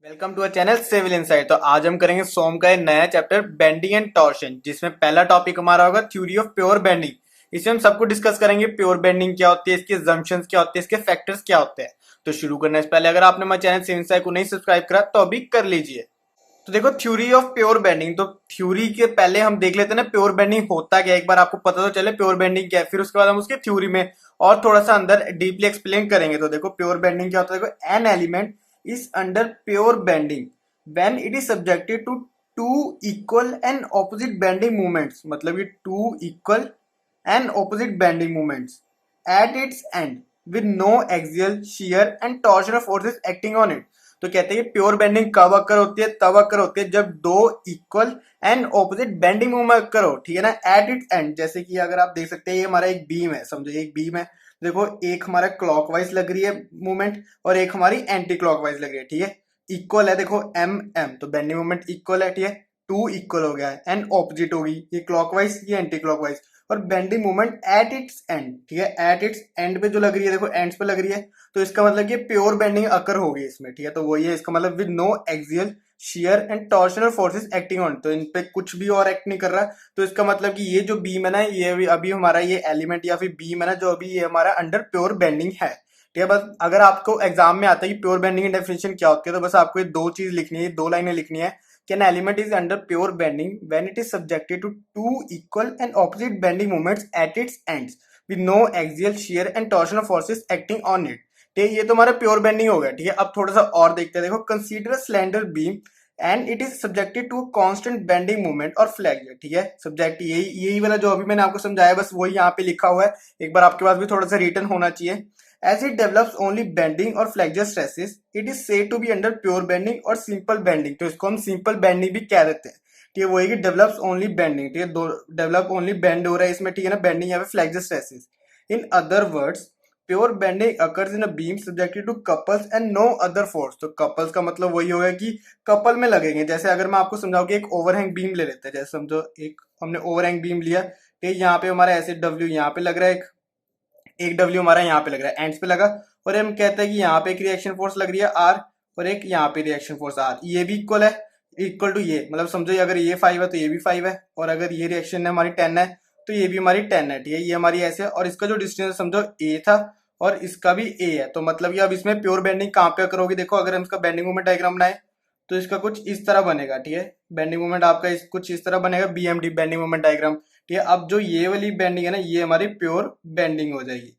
Welcome to a channel civil insight. तो आज हम करेंगे सोम का एक नया चैप्टर बेंडिंग एंड टॉर्शन, जिसमें पहला टॉपिक हमारा होगा थ्योरी ऑफ प्योर बेंडिंग। इसमें हम सबको डिस्कस करेंगे प्योर बेंडिंग क्या होती है, इसके assumptions क्या होते हैं, इसके फैक्टर्स क्या होते हैं। तो शुरू करने से पहले अगर आपने हमारे चैनल सिविल इनसाइट को नहीं सब्सक्राइब करा तो अभी कर लीजिए। तो देखो थ्योरी ऑफ प्योर बेंडिंग, तो थ्योरी के पहले हम देख लेते हैं ना प्योर बेंडिंग होता क्या है, एक बार आपको पता तो चले प्योर बेंडिंग क्या है, फिर उसके बाद हम उसके थ्योरी में और थोड़ा सा अंदर डीपली एक्सप्लेन करेंगे। तो देखो प्योर बेंडिंग क्या होता है। देखो N element is under pure bending when it is subjected to two equal and opposite bending moments, मतलब ये two equal and opposite bending moments at its end with no axial shear and torsional forces acting on it। तो कहते हैं pure bending कब अकर होती है, तब अकर होती है जब दो equal and opposite bending movement occur हो, ठीक है ना, एट इट्स एंड। जैसे कि अगर आप देख सकते हैं ये हमारा एक बीम है, समझो एक बीम है, देखो एक हमारा क्लॉकवाइज लग रही है मूवमेंट और एक हमारी एंटी क्लॉकवाइज लग रही है, ठीक है, इक्वल है, देखो एम एम, तो बेंडिंग मोमेंट इक्वल है, ठीक है, टू इक्वल हो गया है एंड ऑपोजिट होगी, ये क्लॉकवाइज ये एंटी क्लॉकवाइज, और bending moment at its and, ठीक है, एट इट्स एंड पे जो लग रही है, देखो एंड्स पे लग रही है, तो इसका मतलब ये प्योर बेंडिंग अकर होगी इसमें, ठीक है, तो वही है इसका मतलब with no axial shear and torsional forces acting on, तो इन पे कुछ भी और एक्ट नहीं कर रहा। तो इसका मतलब कि ये जो बीम है ना, ये अभी हमारा ये एलिमेंट या फिर बीम है ना, जो अभी ये हमारा अंडर प्योर बेंडिंग है, ठीक है। बस अगर आपको एग्जाम में आता है कि प्योर बेंडिंग की डेफिनेशन क्या होती है, तो बस आपको ये दो चीज लिखनी है, दो लाइनें लिखनी है कि an element is under pure bending when it is subjected to two equal and opposite bending moments at its ends with no axial shear and torsional forces acting on it, ठीक है। ये तो हमारा प्योर बेंडिंग हो गया, ठीक है। अब थोड़ा सा और देखते हैं। देखो consider slender beam and it is subjected to constant bending movement और फ्लैक्चर, ठीक है। सब्जेक्ट यही वाला जो अभी मैंने आपको समझाया, बस वही यहाँ पे लिखा हुआ है, एक बार आपके पास भी थोड़ा सा रिटर्न होना चाहिए। As it develops only bending or flexure stresses, it is said to be under pure bending or simple bending। तो इसको हम simple bending भी कह देते हैं, ठीक है। वो है कि develops only bending, ठीक है, develop only bend हो रहा है इसमें, ठीक है ना, bending या फिर flexure stresses। In other words, pure bending occurs in a beam subjected to couples and no other force। तो couples का मतलब वही होगा कि कपल में लगेंगे। जैसे अगर मैं आपको समझाऊं कि एक ओवरहैंग बीम ले लेते हैं, जैसे समझो एक हमने ओवरहैंग बीम लिया, ठीक है, यहाँ पे हमारा ऐसे डब्ल्यू यहाँ पे लग रहा है, एक डब्ल्यू हमारा यहाँ पे लग रहा है, एंड्स पे लगा, और हम कहते हैं कि यहाँ पे एक रिएक्शन फोर्स लग रही है आर और एक यहाँ पे रिएक्शन फोर्स आर, ये भी इक्वल है, इक्वल टू ये, मतलब समझो अगर ये 5 है तो ये भी 5 है, और अगर ये रिएक्शन है हमारी 10 है तो ये भी हमारी 10 है, ठीक है, ये हमारी ऐसे है, और इसका जो डिस्टेंस समझो ए था और इसका भी ए है, तो मतलब ये अब इसमें प्योर बेंडिंग कहाँ पे करोगे। देखो अगर हम इसका बेंडिंग मोमेंट डायग्राम बनाए तो इसका कुछ इस तरह बनेगा, ठीक है, बेंडिंग मोमेंट आपका कुछ इस तरह बनेगा, बीएमडी बेंडिंग मोमेंट डायग्राम, ठीक है। अब जो ये वाली बेंडिंग है ना, ये हमारी प्योर बेंडिंग हो जाएगी,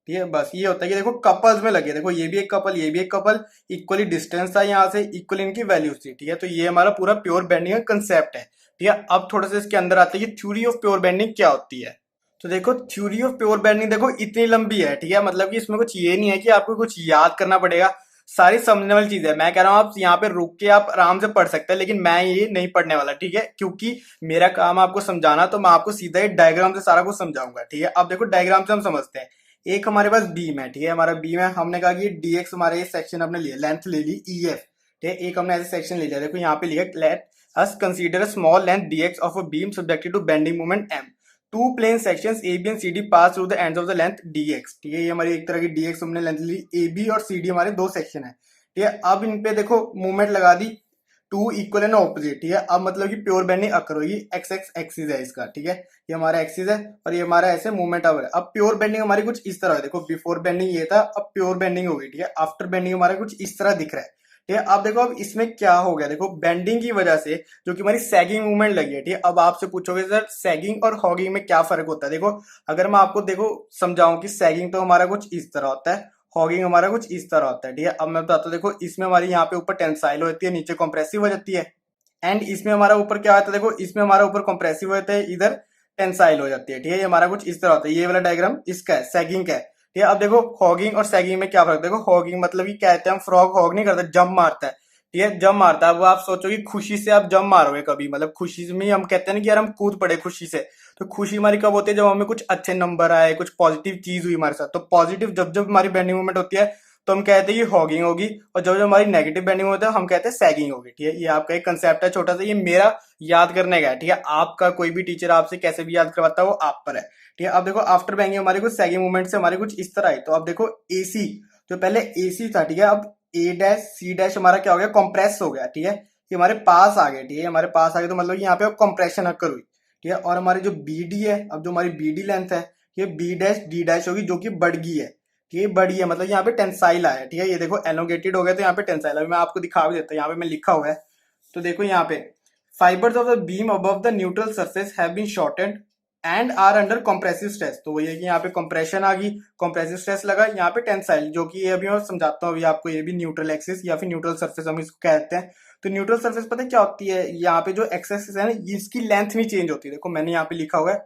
ठीक है। बस ये होता है कि देखो कपल्स में लगे, देखो ये भी एक कपल ये भी एक कपल, इक्वली डिस्टेंस था यहाँ से, इक्वल इनकी वैल्यूज थी, ठीक है। तो ये हमारा पूरा प्योर बेंडिंग का कंसेप्ट है, ठीक है। अब थोड़ा सा इसके अंदर आते हैं कि थ्योरी ऑफ प्योर बेंडिंग क्या होती है। तो देखो थ्योरी ऑफ प्योर बेंडिंग देखो इतनी लंबी है, ठीक है, मतलब कि इसमें कुछ ये नहीं है कि आपको कुछ याद करना पड़ेगा, सारी समझने वाली चीज है। मैं कह रहा हूँ आप यहाँ पे रुक के आप आराम से पढ़ सकते हैं, लेकिन मैं ये नहीं पढ़ने वाला, ठीक है, क्योंकि मेरा काम आपको समझाना, तो मैं आपको सीधा ही डायग्राम से सारा कुछ समझाऊंगा, ठीक है। अब देखो डायग्राम से हम समझते हैं। एक हमारे पास बीम है, ठीक है, हमारा बीम है, हमने कहा कि डीएक्स हमारे ये सेक्शन हमने लिया, लेंथ ले ली ईएफ, ठीक है, एक हमने ऐसे सेक्शन ले लिया, देखो यहाँ पे लिखा let us consider a small length dx of a beam subjected to bending moment M, two plane sections A B and C D pass through the ends of the length dx, ठीक है, ये हमारी एक तरह की dx हमने length Lee, A B और C D हमारे दो सेक्शन है, ठीक है। अब इन पे देखो मूवमेंट लगा दी, टू इक्वल एंड ऑपोजिट, ठीक है। अब मतलब कि प्योर बेंडिंग अकर होगी, एक्स एक्स एक्सिस है इसका, ठीक है, ये हमारा एक्सिस है और ये हमारा ऐसे मूवमेंट अब है। अब प्योर बेंडिंग हमारी कुछ इस तरह है, देखो बिफोर बेंडिंग ये था, अब प्योर बेंडिंग हो गई, ठीक है, आफ्टर बेंडिंग हमारा कुछ इस तरह दिख रहा है, ठीक है। अब देखो अब इसमें क्या हो गया, देखो बेंडिंग की वजह से जो कि हमारी सैगिंग मूवमेंट लगी है, ठीक है। अब आपसे पूछोगे सर सैगिंग और हॉगिंग में क्या फर्क होता है। देखो अगर मैं आपको देखो समझाऊं कि सैगिंग तो हमारा कुछ इस तरह होता है, हॉगिंग हमारा कुछ इस तरह होता है, ठीक है। अब मैं बताता हूँ, देखो इसमें हमारी यहाँ पे ऊपर टेंसाइल होती है, नीचे कॉम्प्रेसिव हो जाती है, एंड इसमें हमारा ऊपर क्या होता है, देखो इसमें हमारा ऊपर कंप्रेसिव होता है, इधर टेंसाइल हो जाती है, ठीक है। ये हमारा कुछ इस तरह होता है, ये वाला डायग्राम इसका है, सैगिंग का है, ठीक है। अब देखो हॉगिंग और सैगिंग में क्या फर्क, देखो हॉगिंग मतलब कि क्या कहते हैं हम, फ्रॉग हॉग नहीं करते, जंप मारता है, ठीक है, जंप मारता है। अब आप सोचो कि खुशी से आप जंप मारोगे कभी, मतलब खुशी में हम कहते हैं ना कि यार हम कूद पड़े खुशी से, तो खुशी हमारी कब होती है, जब हमें कुछ अच्छे नंबर आए, कुछ पॉजिटिव चीज हुई हमारे साथ, तो पॉजिटिव जब जब हमारी बेंडिंग मूवमेंट होती है तो हम कहते हैं कि हॉगिंग होगी, और जब जब हमारी नेगेटिव बेंडिंग होता है हम कहते हैं सैगिंग होगी, ठीक है। ये आपका एक कंसेप्ट है छोटा सा, ये मेरा याद करने का है, ठीक है। आपका कोई भी टीचर आपसे कैसे भी याद करवाता है वो आप पर है, ठीक है। अब देखो आफ्टर बेंडिंग हमारे कुछ सैगिंग मूवमेंट से हमारे कुछ इस तरह है, तो अब देखो एसी जो पहले एसी था, ठीक है, अब ए डैश सी डैश हमारा क्या हो गया, कंप्रेस हो गया, ठीक है, ये हमारे पास आ गए, ठीक है, हमारे पास आ गए तो मतलब यहाँ पे कंप्रेशन अकर हुई, ठीक है। और हमारी जो बी डी है, अब जो हमारी बी डी लेंथ है, ये बी डैश डी डैश होगी जो कि बढ़ गई है, ठीक है, बढ़ी है, मतलब यहाँ पे टेंसाइल आया है, ठीक है। ये देखो एलोंगेटेड हो गया तो यहाँ पे टेंसाइल, अभी मैं आपको दिखा भी देता हूँ, यहाँ पे मैं लिखा हुआ है, तो देखो यहाँ पे fibres of the beam above the neutral surface have been shortened and are under compressive stress. तो वही है कि यहाँ पे कंप्रेशन आ गई, कंप्रेसिव स्ट्रेस लगा, यहाँ पे टेंसाइल, जो कि ये अभी मैं समझाता हूँ अभी आपको, ये भी न्यूट्रल एक्सिस या फिर न्यूट्रल सरफेस हम इसको कहते हैं। तो न्यूट्रल सरफेस पता है क्या होती है, यहाँ पे जो एक्स एक्सिस है ना, इसकी लेंथ नहीं चेंज होती है, देखो मैंने यहाँ पे लिखा हुआ है,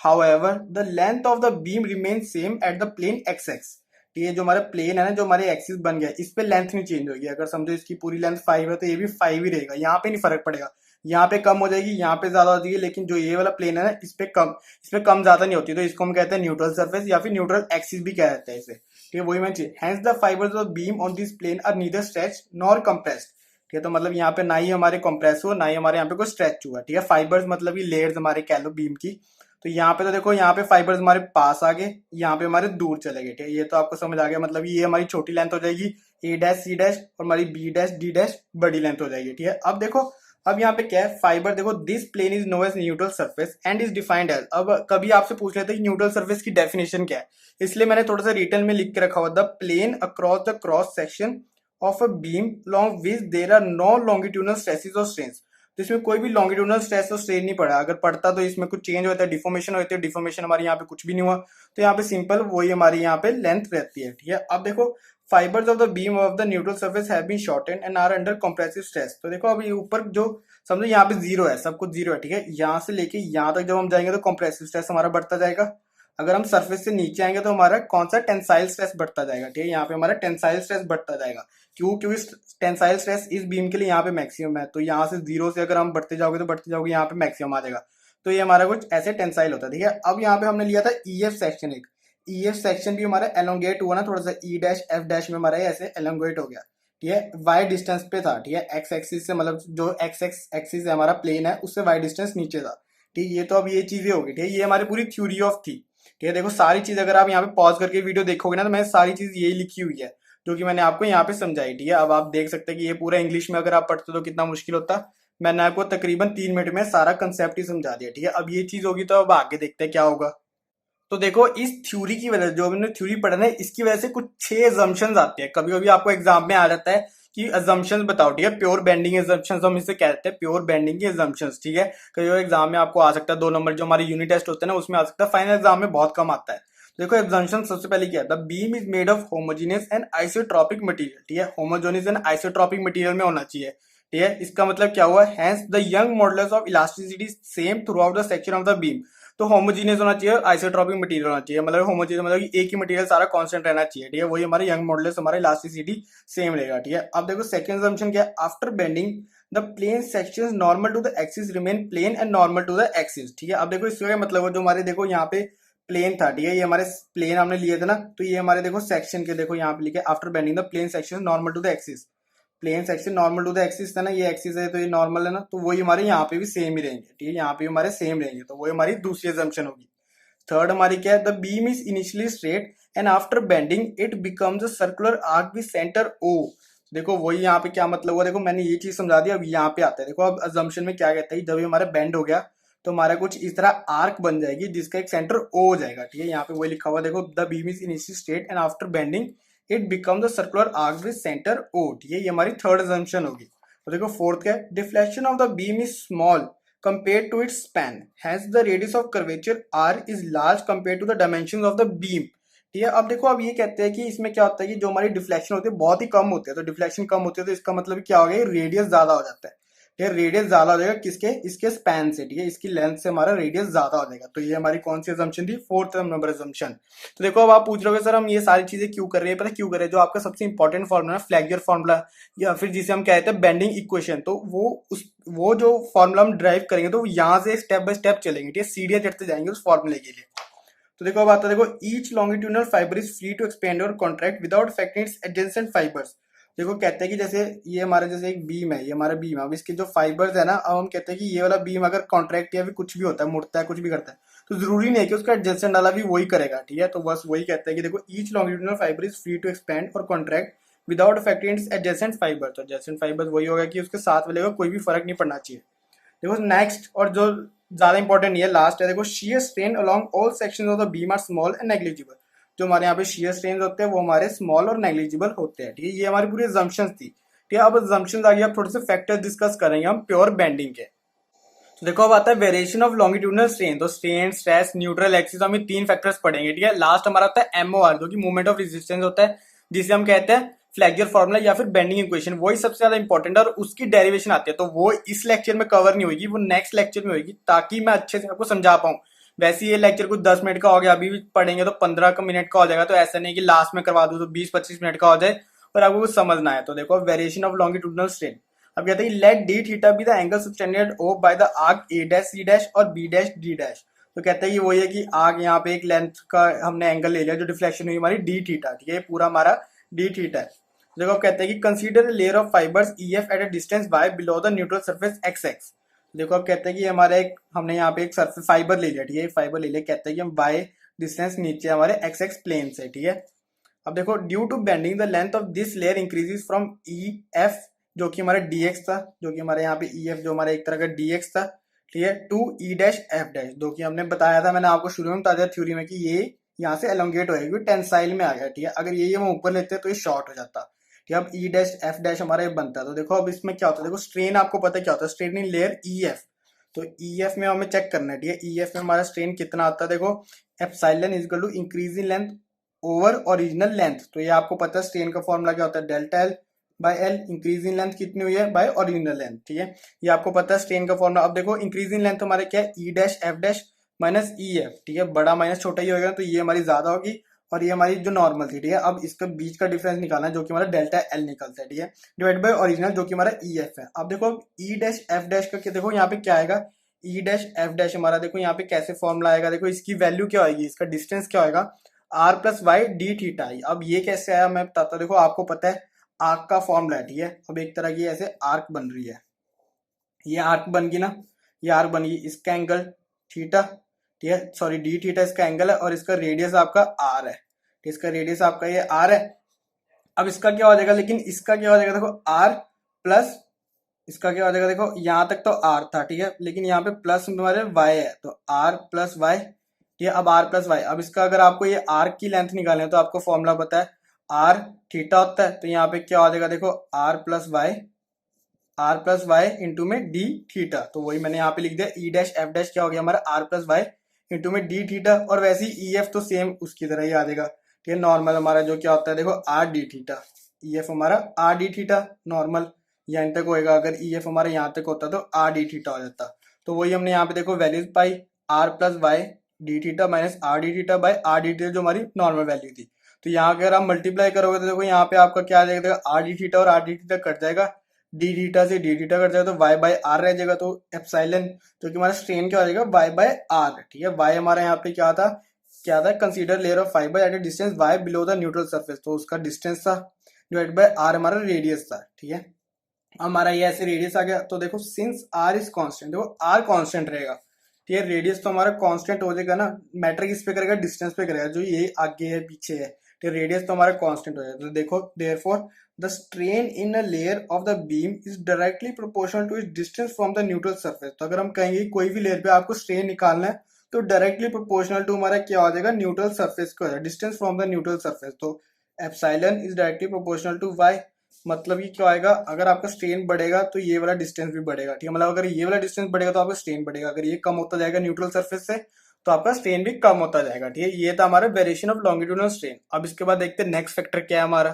however the length of the beam remain same at the plane X X. ये जो हमारा प्लेन है ना, जो हमारे एक्सिस बन गया, इस पे लेंथ नहीं चेंज होगी। अगर समझो इसकी पूरी लेंथ 5 है तो ये भी 5 ही रहेगा, यहाँ पे नहीं फर्क पड़ेगा, यहाँ पे कम हो जाएगी, यहाँ पे ज्यादा हो जाएगी, लेकिन जो ये वाला प्लेन है ना, इस पे कम, इसमें कम ज्यादा नहीं होती, तो इसको हम कहते हैं न्यूट्रल सरफेस या फिर न्यूट्रल एक्सिस भी कहते हैं इसे, ठीक है। वही मैं चीज, hence the fibres of beam on this plane are neither stretch nor compressed, ठीक है। तो मतलब यहाँ पे ना ही हमारे कंप्रेस हुआ, ना ही हमारे यहाँ पे कोई स्ट्रेच हुआ, ठीक है। फाइबर्स मतलब ये लेयर्स हमारे कह लो बीम की। तो यहाँ पे तो देखो, यहाँ पे फाइबर्स हमारे पास आ गए, यहाँ पे हमारे दूर चले गए, ठीक है। ये तो आपको समझ आ गया, मतलब ये हमारी छोटी लेंथ हो जाएगी ए डैश सी डैश, और हमारी बी डैश डी डैश बड़ी लेंथ हो जाएगी, ठीक है। अब देखो, अब यहाँ पे क्या है, फाइबर देखो, this plane is no as neutral surface and is defined as. अब कभी आपसे पूछ लेते हैं कि न्यूट्रल सरफेस की डेफिनेशन क्या है, इसलिए मैंने थोड़ा सा रिटर्न में लिख के रखा हुआ, the plane across the cross section of a beam long which there are no longitudinal stresses और स्ट्रेन्स। तो इसमें कोई भी लॉन्गिट्यूडनल स्ट्रेस और स्ट्रेन नहीं पड़ा, अगर पड़ता तो इसमें कुछ चेंज होता है, डिफॉर्मेशन होती है, डिफॉर्मेशन हमारे यहाँ पे कुछ भी नहीं हुआ, तो यहाँ पे सिंपल वही हमारी यहाँ पे लेंथ रहती है, ठीक है। अब देखो, fibres of the beam of the neutral surface have been shortened and are under compressive stress. तो देखो अभी ऊपर जो समझो यहाँ पे जीरो है, सब कुछ जीरो है, ठीक है। यहाँ से लेके यहाँ तक जब हम जाएंगे तो कंप्रेसिव स्ट्रेस हमारा बढ़ता जाएगा। अगर हम सरफेस से नीचे आएंगे तो हमारा कौन सा, टेंसाइल स्ट्रेस बढ़ता जाएगा, ठीक है। यहाँ पे हमारा टेंसाइल स्ट्रेस बढ़ता जाएगा, क्यों, क्योंकि टेंसाइल स्ट्रेस इस बीम के लिए यहाँ पे मैक्सिमम है, तो यहाँ से जीरो से अगर हम बढ़ते जाओगे तो बढ़ते जाओगे, यहाँ पे मैक्सिमम आ जाएगा। तो ये हमारा कुछ ऐसे टेंसाइल होता है, ठीक है। अब यहाँ पे हमने लिया था ई एफ सेक्शन, एक ई एफ सेक्शन भी हमारा एलोंगेट हुआ ना, थोड़ा सा ई डैश एफ डैश में हमारा ऐसे एलोंगेट हो गया, ठीक है। वाई डिस्टेंस पे था, ठीक है, एक्स एक्सिस से, मतलब जो एक्स एक्स एक्सिस है हमारा प्लेन है, उससे वाई डिस्टेंस नीचे था, ठीक है। ये तो अब ये चीजें होगी, ठीक है, ये हमारी पूरी थ्योरी ऑफ थी, ठीक है। देखो सारी चीज अगर आप यहाँ पे पॉज करके वीडियो देखोगे ना, तो मैंने सारी चीज यही लिखी हुई है जो कि मैंने आपको यहाँ पे समझाई, ठीक है। अब आप देख सकते हैं कि ये पूरा इंग्लिश में अगर आप पढ़ते तो कितना मुश्किल होता, मैंने आपको तकरीबन 3 मिनट में सारा कंसेप्ट ही समझा दिया, ठीक है। अब ये चीज होगी तो अब आगे देखते हैं क्या होगा। तो देखो, इस थ्योरी की वजह, जो हमने थ्योरी पढ़ा ना, इसकी वजह से कुछ 6 अजम्पशंस आते हैं। कभी कभी आपको एग्जाम में आ जाता है कि अजम्पशंस बताओ, ठीक है, प्योर बेंडिंग अजम्पशंस हम इसे कहते हैं, प्योर बेंडिंग की अजम्पशंस, ठीक है। कभी कभी एग्जाम में आपको आ सकता है 2 नंबर, जो हमारे यूनिट टेस्ट होते हैं ना उसमें आ सकता है, फाइनल एग्जाम में बहुत कम आता है। देखो एग्जाम्पशन सबसे पहले क्या है, the beam is made of homogeneous and isotropic material, ठीक है। होमोजेनियस एंड आइसोट्रॉपिक मटेरियल में होना चाहिए, ठीक है। इसका मतलब क्या हुआ, hence the Young modulus of elasticity same throughout the section of the beam. तो होमोजीनियस होना चाहिए और आइसोट्रॉपिक मटेरियल होना चाहिए, मतलब होमोजीनियस मतलब कि एक ही मटेरियल सारा कांस्टेंट रहना चाहिए, ठीक है। वही हमारे यंग मॉडुलस, हमारा इलास्टिसिटी सेम रहेगा, ठीक है। अब देखो सेकंड असम्पशन क्या है, after bending the plane sections normal to the axis remain plane and normal to the axis, ठीक है। अब देखो इसका क्या मतलब है, जो हमारे देखो यहाँ पे प्लेन था, ठीक है, ये हमारे प्लेन हमने लिए थे ना, तो ये हमारे देखो सेक्शन के, देखो यहाँ पे लिखे after bending the plane section normal to the axis, plane section normal to the axis था ना, ये एक्सिस है तो ये नॉर्मल है ना, तो वही हमारे यहाँ पे भी सेम ही रहेंगे, ठीक है, यहाँ पे हमारे सेम रहेंगे, तो वही हमारी दूसरी असम्पशन होगी। थर्ड हमारी क्या है, the beam is initially straight and after bending it becomes a circular arc with centre O. देखो वही यहाँ पे क्या मतलब हुआ, देखो मैंने ये चीज समझा दी, अब यहाँ पे आता है, देखो अब अजम्पशन में क्या कहता है, जब ये हमारा बेंड हो गया तो हमारा कुछ इस तरह आर्क बन जाएगी जिसका एक सेंटर ओ हो जाएगा, ठीक है। यहाँ पे वही लिखा हुआ, देखो the beam is initially straight and after bending it becomes the circular arc with centre O, ठीक है, ये हमारी थर्ड अजम्पशन होगी। तो देखो फोर्थ क्या है, deflection of the beam is small compared to its span, hence the radius of curvature r is large compared to the dimensions of the beam, ठीक है। अब देखो, अब ये कहते हैं कि इसमें क्या होता है कि जो हमारी डिफ्लेक्शन होती है बहुत ही कम होती है, तो डिफ्लेक्शन कम होती है तो इसका मतलब क्या हो गया, रेडियस ज्यादा हो जाता है, ठीक है। रेडियस ज्यादा हो जाएगा किसके, इसके स्पैन से, ठीक है, इसकी लेंथ से हमारा रेडियस ज्यादा हो जाएगा। तो ये हमारी कौन सी असम्पशन थी, फोर्थ नंबर असम्पशन। तो देखो अब आप पूछ रहे हो सर हम ये सारी चीजें क्यों कर रहे हैं, पता क्यों कर रहे हैं, जो आपका सबसे इंपॉर्टेंट फॉर्मूला है फ्लैक्जर फॉर्मूला, या फिर जिसे हम कहते हैं बेंडिंग इक्वेशन, तो वो जो फॉर्मूला हम ड्राइव करेंगे तो यहाँ से स्टेप बाय स्टेप चलेंगे, ठीक है, सीढ़ियां चढ़ते जाएंगे उस फॉर्मूले के लिए। तो देखो अब आता है, देखो each longitudinal fibre is free to expand और contract without affecting its adjacent fibres. देखो कहते हैं कि जैसे ये हमारा जैसे एक बीम है, ये हमारा बीम है, अब इसके जो फाइबर्स है ना, अब हम कहते हैं कि ये वाला बीम अगर कॉन्ट्रैक्ट या फिर कुछ भी होता है, मुड़ता है, कुछ भी करता है, तो जरूरी नहीं है कि उसका एडजेसेंट वाला भी वही करेगा, ठीक है। तो बस वही कहते हैं कि देखो each longitudinal fibre is free to expand और contract without affecting its adjacent fibre. तो एडजेसेंट फाइबर वही होगा कि उसके साथ वाले को कोई भी फर्क नहीं पड़ना चाहिए। देखो नेक्स्ट और जो ज्यादा इंपॉर्टेंट नहीं है, लास्ट है, देखो shear strain along all sections of the beam are small and negligible. जो हमारे यहाँ पे शियर स्ट्रेन होते हैं वो हमारे स्मॉल और नेग्लिजिबल होते हैं, ठीक है। ये हमारी पूरी assumptions थी, ठीक है। अब assumptions आगे आप थोड़े से फैक्टर्स डिस्कस करेंगे हम प्योर बेंडिंग के। तो देखो अब आता है वेरिएशन ऑफ लॉन्गिट्यूडनल स्ट्रेन। तो स्ट्रेन, स्ट्रेस, न्यूट्रल एक्सिस, हम ये तीन फैक्टर्स पढ़ेंगे, ठीक है। लास्ट हमारा होता है एमओआर, जो कि मूवमेंट ऑफ रेजिस्टेंस होता है, जिसे हम कहते हैं फ्लेक्सर फॉर्मूला या फिर बेंडिंग इक्वेशन। वही सबसे ज्यादा इंपॉर्टेंट है और उसकी डेरिवेशन आती है, तो वो इस लेक्चर में कवर नहीं होगी, वो नेक्स्ट लेक्चर में होगी, ताकि मैं अच्छे से आपको समझा पाऊँ। वैसे ये लेक्चर कुछ 10 मिनट का हो गया, अभी भी पढ़ेंगे तो 15 मिनट का हो जाएगा। तो ऐसा नहीं कि लास्ट में करवा दूं तो 20-25 मिनट का हो जाए और आपको कुछ समझना है। तो देखो वेरिएशन ऑफ लॉन्गिट्यूडनल स्ट्रेन। अब कहते हैं let d theta be the angle subtended O by the arc A dash C dash और बी डैश डी डैश। तो कहते हैं कि वही है कि आर्क यहाँ पे एक लेंथ का हमने एंगल ले लिया, जो डिफ्लेक्शन हुई हमारी डी थीटा, ठीक है। ये पूरा हमारा डी थीटा है। देखो कहते हैं कि consider layer of fibres E F at a distance y below the neutral surface X X. देखो अब कहते हैं कि हमारा एक हमने यहाँ पे एक सरफेस फाइबर ले लिया, ठीक है। फाइबर ले लिया, कहते हैं कि हम वाई डिस्टेंस नीचे हमारे एक्स एक्स प्लेन से, ठीक है। अब देखो due to bending the length of this layer increases from E F, जो कि हमारा dx था, जो कि हमारे यहाँ पे ef जो हमारा एक तरह का dx था, ठीक है, to E dash F dash, जो कि हमने बताया था, मैंने आपको शुरू में बता दिया थ्योरी में कि ये यहाँ से एलोंगेट होएगी, टेंसाइल में आ गया, ठीक है। अगर ये हम ऊपर लेते हैं तो ये शॉर्ट हो जाता, ठीक है। अब ई डैश एफ डैश हमारा ये बनता है। तो देखो अब इसमें क्या होता है, देखो स्ट्रेन आपको पता है क्या होता है, strain in layer E F. तो ई एफ में हमें चेक करना है, ठीक है। ई एफ में हमारा स्ट्रेन कितना आता है, देखो epsilon is equal to increase in length over original length. तो ये आपको पता है स्ट्रेन का फॉर्मूला क्या होता है, delta L by L. Increase in length कितनी हुई है, बाय ओरिजिनल लेंथ, ठीक है। ये आपको पता है स्ट्रेन का फॉर्मूला। अब देखो इंक्रीज इन लेंथ हमारे क्या है, ई dash F dash minus E F, ठीक है। बड़ा माइनस छोटा ही होगा, तो ये हमारी ज्यादा होगी और ये हमारी जो नॉर्मल थी, ठीक है। अब इसके बीच का डिफरेंस निकालना है, जो कि हमारा डेल्टा एल निकलता है, ठीक है, डिवाइड बाय ओरिजिनल, जो कि हमारा ई एफ है। अब देखो ई डैश एफ डैश का देखो यहाँ पे क्या आएगा, ई डैश एफ डैश हमारा देखो यहाँ पे कैसे फॉर्मूला आएगा, देखो इसकी वैल्यू क्या आएगी, इसका डिस्टेंस क्या होगा, R plus y d theta. अब ये कैसे आया मैं बताता हूँ। देखो आपको पता है आर्क का फॉर्मूला है, ठीक है। अब एक तरह की ऐसे आर्क बन रही है, ये आर्क बन गई ना, ये आर्क बन गई, इसका एंगल थीटा, ठीक है, सॉरी डी थीटा इसका एंगल है, और इसका रेडियस आपका आर है, इसका रेडियस आपका ये आर है। अब इसका क्या हो जाएगा, लेकिन इसका क्या हो जाएगा, देखो आर प्लस इसका क्या हो जाएगा, देखो यहाँ तक तो आर था, ठीक है, लेकिन यहाँ पे प्लस हमारे वाई है, तो आर प्लस वाई, ठीक है। अब आर प्लस वाई, अब इसका अगर आपको ये आर्क की लेंथ निकालनी है तो आपको फॉर्मूला पता है, आर थीटा होता है। तो यहाँ पे क्या हो जाएगा, देखो आर प्लस वाई इंटू में डी थीटा। तो वही मैंने यहाँ पे लिख दिया, ई डैश एफ डैश क्या हो गया हमारा, आर प्लस वाई इंटू में डी थीटा। और वैसे ही ई एफ तो सेम उसकी तरह ही आ जाएगा, ठीक है। नॉर्मल हमारा जो क्या होता है, देखो are d theta, E F हमारा आर डी थीटा नॉर्मल यहाँ तक होएगा। अगर ई एफ हमारा यहाँ तक होता तो आर डी थीटा हो जाता। तो वही हमने यहाँ पे देखो वैल्यूज पाई, R plus y d theta minus R d theta by R d theta, जो हमारी नॉर्मल वैल्यू थी। तो यहाँ अगर आप मल्टीप्लाई करोगे तो देखो यहाँ पे आपका क्या आ जाएगा, देखो आर डी थीटा और आर डी थीटा कट जाएगा, डी थीटा से डी थीटा कट जाएगा, तो वाई बाय आर रह जाएगा। तो एप्सिलॉन जो कि हमारा स्ट्रेन क्या हो जाएगा, वाई बाय आर, ठीक है। वाई हमारा यहाँ पे क्या था, consider layer of fibre at a distance y below the neutral surface. तो उसका डिस्टेंस था, डिवाइड बाय आर हमारा रेडियस था, ठीक है। हमारा ये ऐसे रेडियस आ गया। तो देखो सिंस आर इज कांस्टेंट, देखो आर कांस्टेंट रहेगा, ठीक है। रेडियस तो हमारा कांस्टेंट हो जाएगा ना, मैटर किस पे करेगा, डिस्टेंस पे करेगा, जो ये आगे है पीछे है, तो रेडियस तो हमारा कांस्टेंट हो जाएगा। तो देखो therefore the strain in a layer of the beam is directly proportional to its distance from the neutral surface. तो अगर हम कहेंगे कोई भी लेयर पे आपको स्ट्रेन निकालना है तो डायरेक्टली प्रोपोर्शनल टू हमारा क्या हो जाएगा, न्यूट्रल सरफेस को, distance from the neutral surface. तो epsilon is directly proportional to y. मतलब ये क्या आएगा, अगर आपका स्ट्रेन बढ़ेगा तो ये वाला डिस्टेंस भी बढ़ेगा, ठीक है। मतलब अगर ये वाला डिस्टेंस बढ़ेगा तो आपका स्ट्रेन बढ़ेगा, अगर ये कम होता जाएगा न्यूट्रल सरफेस से तो आपका स्ट्रेन भी कम होता जाएगा, ठीक है। ये था हमारा वेरिएशन ऑफ लॉन्गिट्यूडनल स्ट्रेन। अब इसके बाद देखते हैं नेक्स्ट फैक्टर क्या है हमारा।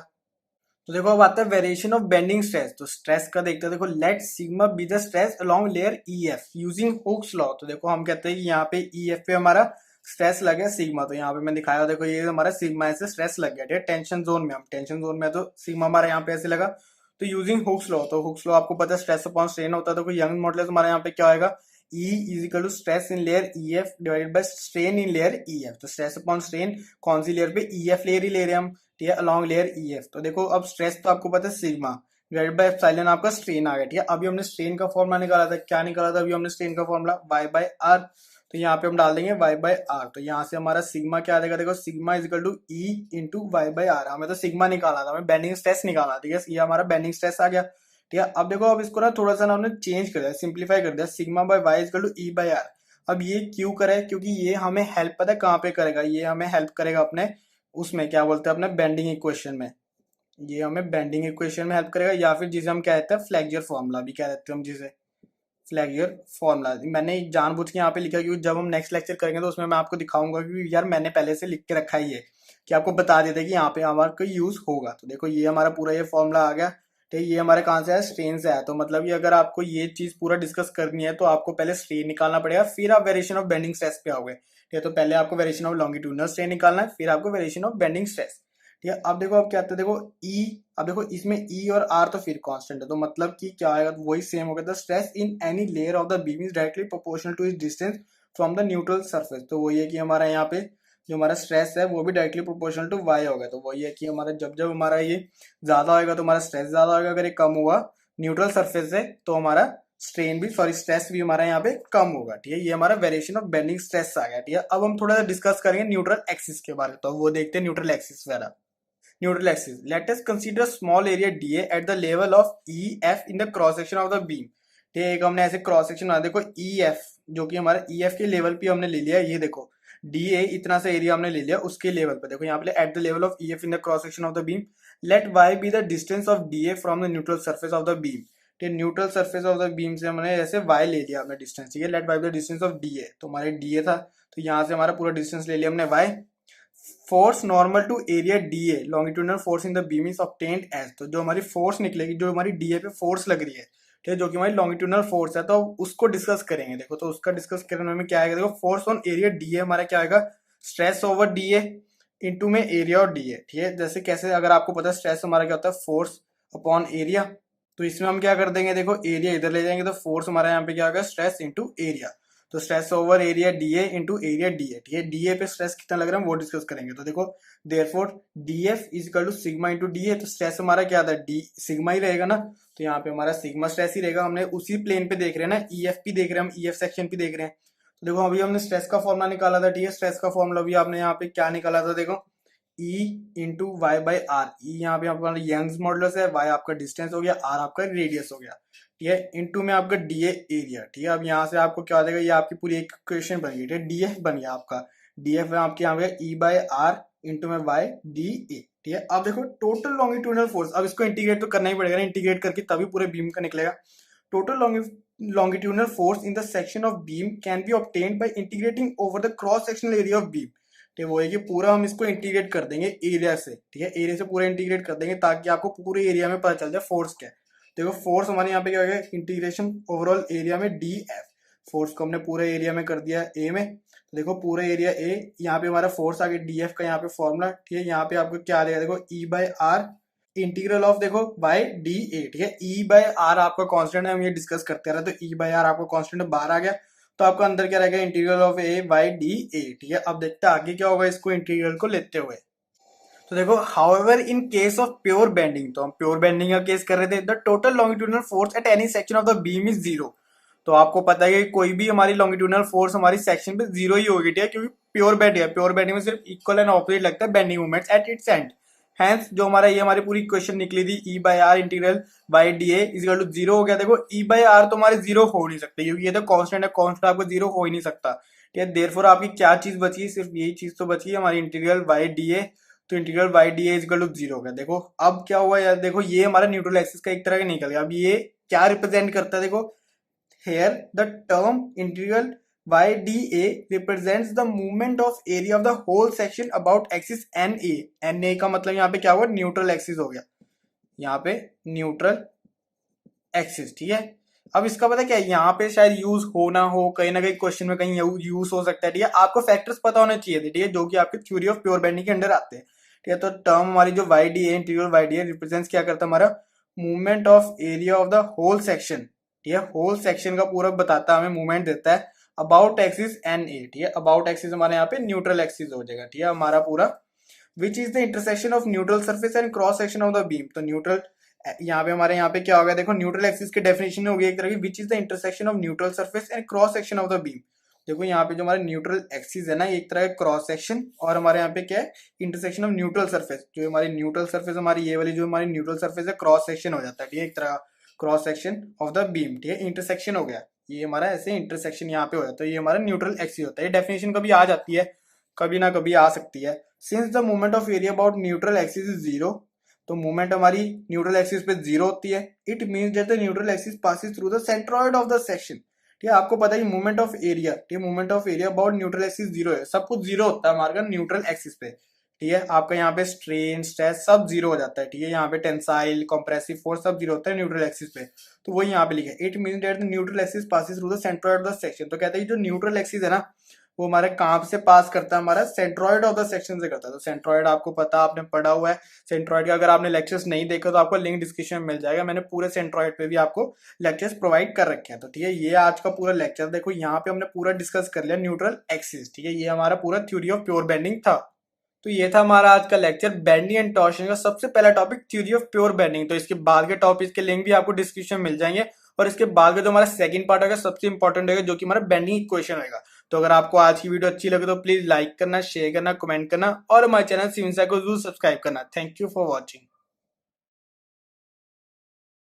तो देखो अब आता है वेरिएशन ऑफ बेंडिंग स्ट्रेस। तो स्ट्रेस का देखते हैं, देखो let sigma be the stress along layer E F using Hooke's law. तो देखो हम कहते हैं कि यहाँ पे ई एफ पे हमारा स्ट्रेस लग गया सिग्मा। तो यहाँ पे मैं दिखाया, देखो ये हमारा सिग्मा ऐसे स्ट्रेस लग गया, ठीक है, टेंशन जोन में। हम टेंशन जोन में तो सिग्मा हमारा यहाँ पे ऐसे लगा। तो यूजिंग हुक्स लॉ, तो हुक्स लॉ आपको पता है स्ट्रेस अपॉन स्ट्रेन होता है। तो कोई यंग मॉडुलस हमारे यहाँ पे क्या आएगा, E is equal to stress in layer E F divided by strain in layer E F. तो स्ट्रेस अपॉन स्ट्रेन कौन सी लेयर पे, ई एफ लेयर ही ले रहे हैं हम, ठीक है, अलॉन्ग लेयर ई एफ। तो देखो अब स्ट्रेस तो आपको पता है सिग्मा डिवाइडेड बाय एप्सिलॉन, आपका स्ट्रेन आ गया, ठीक है। अभी हमने स्ट्रेन का फॉर्मूला निकाला था, क्या निकाला था अभी हमने स्ट्रेन का फॉर्मूला, वाई बाय आर। तो यहाँ पे हम डाल देंगे y बाय आर। तो यहाँ से हमारा सिग्मा क्या आ जाएगा, देखो sigma is equal to E into y by R. हमें तो सिग्मा निकालना था, हमें बेंडिंग स्ट्रेस निकालना, ठीक है, ये हमारा बेंडिंग स्ट्रेस आ गया। ठीक है, अब देखो अब इसको ना थोड़ा सा ना हमने चेंज कर दिया, सिंप्लीफाई कर दिया, sigma by y is equal to E by R. अब ये क्यों करे, क्योंकि ये हमें हेल्प पता है कहाँ पे करेगा, ये हमें हेल्प करेगा अपने उसमें क्या बोलते हैं अपने बेंडिंग इक्वेशन में। ये हमें बेंडिंग इक्वेशन में हेल्प करेगा, या फिर जिसे हम कहते हैं फ्लेक्सर फॉर्मूला भी कह देते हैं हम जिसे, फ्लैगियर फॉर्मूला। मैंने जानबूझ के यहाँ पे लिखा क्योंकि जब हम नेक्स्ट लेक्चर करेंगे तो उसमें मैं आपको दिखाऊंगा कि यार मैंने पहले से लिख के रखा ही है कि आपको बता देते कि यहाँ पे हमारा कोई यूज होगा। तो देखो ये हमारा पूरा ये फॉर्मूला आ गया, ठीक है, ये हमारे कहाँ से आया, स्ट्रेन से आया। तो मतलब ये अगर आपको ये चीज पूरा डिस्कस करनी है तो आपको पहले स्ट्रेन निकालना पड़ेगा, फिर आप वेरिएशन ऑफ बेंडिंग स्ट्रेस पे आओगे। ठीक है, तो पहले आपको वेरिएशन ऑफ लॉन्गिट्यूडनल स्ट्रेन निकालना है, फिर आपको वेरिएशन ऑफ बेंडिंग स्ट्रेस। ठीक है, अब देखो अब क्या आता है, देखो ई, अब देखो इसमें ई और आर तो फिर कांस्टेंट है, तो मतलब कि क्या आएगा, वही सेम होगा। The stress in any layer of the beam is directly proportional to its distance from the neutral surface. तो वही है कि हमारा यहाँ पे जो हमारा स्ट्रेस है वो भी डायरेक्टली प्रोपोर्शनल टू वाई होगा। तो वही है कि हमारा जब जब हमारा ये ज्यादा होगा तो हमारा स्ट्रेस ज्यादा होगा, अगर ये कम हुआ न्यूट्रल सरफेस से तो हमारा स्ट्रेन भी सॉरी स्ट्रेस भी हमारा यहाँ पे कम होगा। ठीक है, ये हमारा वेरिएशन ऑफ बेंडिंग स्ट्रेस आ गया। ठीक है, अब हम थोड़ा सा डिस्कस करेंगे न्यूट्रल एक्सिस के बारे में, तो वो देखते हैं न्यूट्रल एक्सिस वगैरह। Neutral axis. Let us consider a small area dA at the level of EF in the cross section of the beam. ठीक है, एक हमने ऐसे क्रॉस सेक्शन बना, देखो EF जो कि हमारा EF के लेवल पे हमने ले लिया, ये देखो DA इतना सा एरिया हमने ले लिया उसके लेवल पे। देखो यहाँ पे at the level of EF in the cross section of the beam, let Y be the distance of DA from the neutral surface of the beam. ठीक है, neutral surface of the beam से हमने ऐसे Y ले लिया हमने distance. ठीक है, let Y be the distance of DA, तो हमारे DA था, तो यहाँ से हमारा पूरा डिस्टेंस ले लिया हमने Y। Force normal to area DA longitudinal force in the beam is obtained as. तो जो हमारी फोर्स निकलेगी, जो हमारी डीए पे फोर्स लग रही है, ठीक है, जो कि हमारी लॉन्गिट्यूडनल फोर्स है, तो उसको डिस्कस करेंगे। देखो तो उसका डिस्कस करने में क्या आएगा, देखो फोर्स ऑन एरिया डीए हमारा क्या आएगा, स्ट्रेस ओवर डीए इंटू में एरिया और डीए। ठीक है, जैसे कैसे, अगर आपको पता है स्ट्रेस हमारा क्या होता है, फोर्स अपॉन एरिया, तो इसमें हम क्या कर देंगे, देखो एरिया इधर ले जाएंगे तो फोर्स हमारा यहाँ पे क्या होगा, स्ट्रेस इंटू एरिया। तो stress over area DA into area DA. ठीक है, डीए पे स्ट्रेस कितना लग रहा है वो डिस्कस करेंगे। तो देखो therefore DF is equal to sigma into DA, तो स्ट्रेस हमारा क्या था, डी सिग्मा ही रहेगा ना, तो यहाँ पे हमारा सिग्मा स्ट्रेस ही रहेगा। हमने उसी प्लेन पे देख रहे हैं ना, ईएफ भी देख रहे हैं हम, ईएफ सेक्शन भी देख रहे हैं। तो देखो अभी हमने स्ट्रेस का फॉर्मूला निकाला था। ठीक है, स्ट्रेस का फॉर्मूला भी आपने यहाँ पे क्या निकाला था, देखो E into y by R. E यहाँ पे आपका यंग्स मॉडुलस है, वाई आपका डिस्टेंस हो गया, आर आपका रेडियस हो गया। ठीक है, इनटू में आपका डीए एरिया। ठीक है, अब यहाँ से आपको क्या हो जाएगा, ये आपकी पूरी एक इक्वेशन बन गई। ठीक है, डीएफ बन गया आपका, डीएफ है आपके यहाँ पे ई बाय आर इंटू में वाई डी ए। ठीक है, अब देखो टोटल लॉन्गिट्यूडनल फोर्स, अब इसको इंटीग्रेट तो करना ही पड़ेगा ना, इंटीग्रेट करके तभी पूरे बीम का निकलेगा। Total longitudinal force in the section of beam can be obtained by integrating over the cross sectional area of beam. ठीक है, वो है कि पूरा हम इसको इंटीग्रेट कर देंगे एरिया से। ठीक है, एरिया से पूरा इंटीग्रेट कर देंगे ताकि आपको पूरे एरिया में पता चल जाए फोर्स क्या है। देखो फोर्स हमारे यहाँ पे क्या हो गया, इंटीग्रेशन ओवरऑल एरिया में डी एफ, फोर्स को हमने पूरे एरिया में कर दिया ए में। तो देखो पूरा एरिया ए, यहाँ पे हमारा फोर्स आ गया डी एफ का यहाँ पे फॉर्मूला। ठीक है, यहाँ पे आपको क्या आ जाएगा, देखो E by R integral of देखो बाय डी ए। ठीक है, ई बाय आर आपका कांस्टेंट है, हम ये डिस्कस करते रहे, तो ई बाय आर आपका कांस्टेंट बाहर आ गया, तो आपका अंदर क्या रहेगा, integral of A by D A. ठीक है, अब देखते हैं आगे क्या होगा इसको इंटीग्रल को लेते हुए। तो देखो however in case of pure bending, तो हम प्योर बेंडिंग का केस कर रहे थे, the total longitudinal force at any section of the beam is zero. तो आपको पता है कि कोई भी हमारी लॉन्गिट्यूडनल फोर्स हमारी सेक्शन पे जीरो ही होगी। ठीक है, क्योंकि प्योर बेंड है, प्योर बेंडिंग में सिर्फ इक्वल एंड ऑपोजिट लगता है bending movements at its end. Hence जो हमारा ये हमारी पूरी इक्वेशन निकली थी E by R integral by D A is equal to zero हो गया। देखो ई बाय आर तो हमारे जीरो हो नहीं सकते क्योंकि ये तो कांस्टेंट है, कांस्टेंट आपको जीरो हो ही नहीं सकता। ठीक है, देयरफॉर आपकी क्या चीज बची, सिर्फ यही चीज तो बची है हमारी इंटीग्रल बाय डी ए। तो integral by D A is equal to zero हो गया। देखो अब क्या हुआ यार, देखो ये हमारा न्यूट्रल एक्सिस का एक तरह का निकल गया। अब ये क्या रिप्रेजेंट करता है, देखो here the term integral by dA represents the movement of area of the whole section about axis NA। NA का मतलब यहाँ पे क्या हुआ, न्यूट्रल एक्सिस हो गया, यहाँ पे न्यूट्रल एक्सिस। ठीक है, अब इसका पता क्या है, यहाँ पे शायद यूज हो ना हो, कहीं ना कहीं क्वेश्चन में कहीं यूज हो सकता है। ठीक है, आपको फैक्टर्स पता होने चाहिए थे, ठीक है, जो कि आपके थ्योरी ऑफ प्योर बेंडिंग के अंडर आते हैं। ठीक है, तो टर्म हमारी जो y D A integral y D A represents क्या करता है, हमारा movement of area of the whole section. ठीक है, होल सेक्शन का पूरा बताता है, हमें मूवमेंट देता है अबाउट एक्सिस एन ए। ठीक है, अबाउट एक्सिस हमारे यहाँ पे न्यूट्रल एक्सिस हो जाएगा। ठीक है, हमारा पूरा which is the intersection of neutral surface and cross section of the beam. तो न्यूट्रल यहाँ पे हमारे यहाँ पे क्या होगा, देखो न्यूट्रल एक्सिस की डेफिनेशन हो गई एक तरह की, which is the intersection of neutral surface and cross section of the beam. देखो यहाँ पे जो हमारे न्यूट्रल एक्सिस है ना, एक तरह का क्रॉस सेक्शन, और हमारे यहाँ पे क्या है, इंटरसेक्शन ऑफ न्यूट्रल सरफेस। जो हमारी न्यूट्रल सरफेस हमारी ये वाली जो हमारी न्यूट्रल सरफेस है, क्रॉस सेक्शन हो जाता है, ठीक है, एक तरह cross section of the beam, ठीक है, इंटरसेक्शन हो गया, ये हमारा ऐसे इंटरसेक्शन यहाँ पे हो जाता है, ये हमारा न्यूट्रल एक्सिस होता है। ये डेफिनेशन कभी आ जाती है, कभी ना कभी आ सकती है। Since the moment of area about neutral axis is zero, तो मूवमेंट हमारी न्यूट्रल एक्सिस पे जीरो होती है। It means that the neutral axis passes through the centroid of the section, ठीक है। आपको पता है मूवमेंट ऑफ एरिया, ठीक है, movement of area about neutral axis zero है, सब कुछ जीरो होता है हमारे न्यूट्रल एक्सिस पे, ठीक है। आपका यहाँ पे स्ट्रेन स्ट्रेस सब जीरो हो जाता है, ठीक है। यहाँ पे टेंसाइल कंप्रेसिव फोर्स सब जीरो होता है न्यूट्रल एक्सिस पे, तो वही यहाँ पे लिखा है। It means that the neutral axis passes through the centroid of the section, तो कहते हैं जो न्यूट्रल एक्सिस है ना, वो हमारे कहाँ से पास करता है, हमारा सेंट्रॉइड ऑफ द सेक्शन से करता है। तो सेंट्रॉइड आपको पता, आपने पढ़ा हुआ है सेंट्रॉइड का। अगर आपने लेक्चर्स नहीं देखा तो आपको लिंक डिस्क्रिप्शन में मिल जाएगा, मैंने पूरे सेंट्रॉइड पे भी आपको लेक्चर्स प्रोवाइड कर रखे हैं। तो ठीक है, ये आज का पूरा लेक्चर देखो, यहाँ पे हमने पूरा डिस्कस कर लिया न्यूट्रल एक्सिस, ठीक है। ये हमारा पूरा थ्योरी ऑफ प्योर बेंडिंग था। तो ये था हमारा आज का लेक्चर बेंडिंग एंड टॉर्शन का सबसे पहला topic, theory of pure bending. तो इसके बाद के टॉपिक के लिंक भी आपको डिस्क्रिप्शन में मिल जाएंगे, और इसके बाद का जो हमारा सेकंड पार्ट होगा सबसे इंपॉर्टेंट होगा, जो कि हमारा बेंडिंग इक्वेशन होगा। तो अगर आपको आज की वीडियो अच्छी लगे तो प्लीज लाइक करना, शेयर करना, कमेंट करना, और हमारे चैनल सिविंसा को जरूर सब्सक्राइब करना। Thank you for watching.